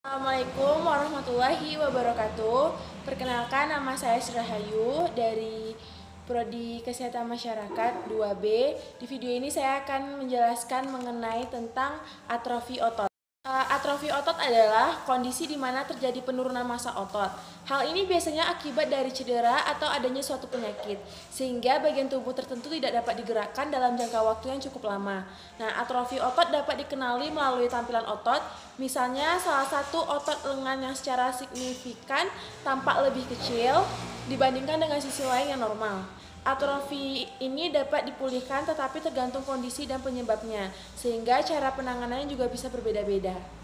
Assalamualaikum warahmatullahi wabarakatuh. Perkenalkan, nama saya Sri Rahayu dari Prodi Kesehatan Masyarakat 2B. Di video ini saya akan menjelaskan mengenai tentang atrofi otot. Atrofi otot adalah kondisi di mana terjadi penurunan massa otot. Hal ini biasanya akibat dari cedera atau adanya suatu penyakit, sehingga bagian tubuh tertentu tidak dapat digerakkan dalam jangka waktu yang cukup lama. Nah, atrofi otot dapat dikenali melalui tampilan otot, misalnya salah satu otot lengan yang secara signifikan tampak lebih kecil dibandingkan dengan sisi lain yang normal. Atrofi ini dapat dipulihkan tetapi tergantung kondisi dan penyebabnya, sehingga cara penanganannya juga bisa berbeda-beda.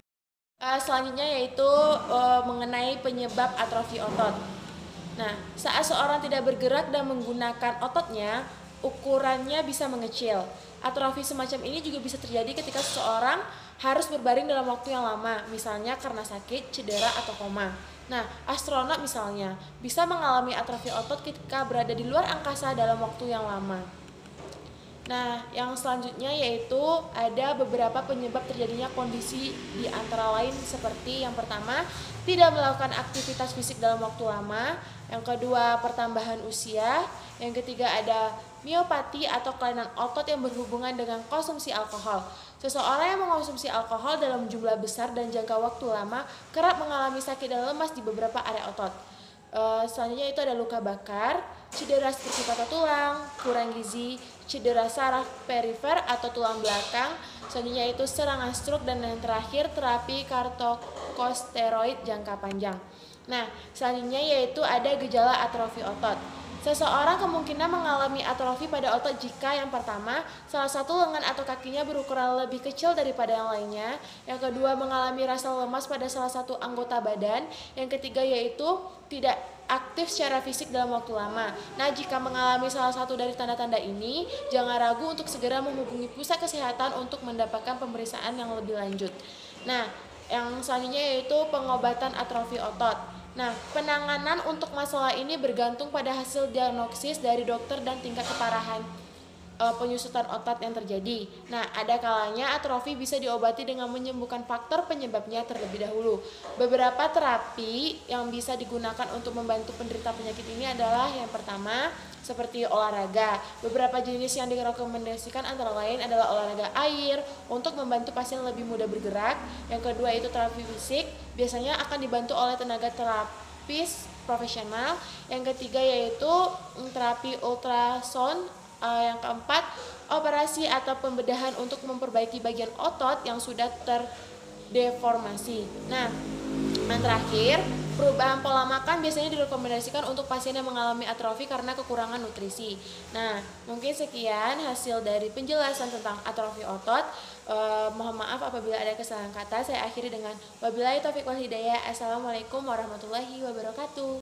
Selanjutnya yaitu mengenai penyebab atrofi otot. Nah, saat seorang tidak bergerak dan menggunakan ototnya, ukurannya bisa mengecil. Atrofi semacam ini juga bisa terjadi ketika seseorang harus berbaring dalam waktu yang lama, misalnya karena sakit, cedera, atau koma. Nah, astronot misalnya bisa mengalami atrofi otot ketika berada di luar angkasa dalam waktu yang lama. Nah, yang selanjutnya yaitu ada beberapa penyebab terjadinya kondisi di antara lain seperti yang pertama, tidak melakukan aktivitas fisik dalam waktu lama, yang kedua pertambahan usia, yang ketiga ada miopati atau kelainan otot yang berhubungan dengan konsumsi alkohol. Seseorang yang mengonsumsi alkohol dalam jumlah besar dan jangka waktu lama kerap mengalami sakit dan lemas di beberapa area otot. Selanjutnya itu ada luka bakar, cedera seperti patah tulang, kurang gizi, cedera saraf perifer atau tulang belakang. Selanjutnya itu serangan stroke, dan yang terakhir terapi kortikosteroid jangka panjang. Nah, selanjutnya yaitu ada gejala atrofi otot. Seseorang kemungkinan mengalami atrofi pada otot jika yang pertama, salah satu lengan atau kakinya berukuran lebih kecil daripada yang lainnya. Yang kedua, mengalami rasa lemas pada salah satu anggota badan. Yang ketiga yaitu tidak aktif secara fisik dalam waktu lama. Nah, jika mengalami salah satu dari tanda-tanda ini, jangan ragu untuk segera menghubungi pusat kesehatan untuk mendapatkan pemeriksaan yang lebih lanjut. Nah, yang selanjutnya yaitu pengobatan atrofi otot. Nah, penanganan untuk masalah ini bergantung pada hasil diagnosis dari dokter dan tingkat keparahan penyusutan otot yang terjadi. Nah, ada kalanya atrofi bisa diobati dengan menyembuhkan faktor penyebabnya terlebih dahulu. Beberapa terapi yang bisa digunakan untuk membantu penderita penyakit ini adalah yang pertama, seperti olahraga. Beberapa jenis yang direkomendasikan antara lain adalah olahraga air untuk membantu pasien lebih mudah bergerak. Yang kedua itu terapi fisik, biasanya akan dibantu oleh tenaga terapis profesional. Yang ketiga yaitu terapi ultrasound. Yang keempat, operasi atau pembedahan untuk memperbaiki bagian otot yang sudah terdeformasi. Nah, yang terakhir, perubahan pola makan biasanya direkomendasikan untuk pasien yang mengalami atrofi karena kekurangan nutrisi. Nah, mungkin sekian hasil dari penjelasan tentang atrofi otot. Mohon maaf apabila ada kesalahan kata. Saya akhiri dengan wabillahi taufiq wal hidayah. Assalamualaikum warahmatullahi wabarakatuh.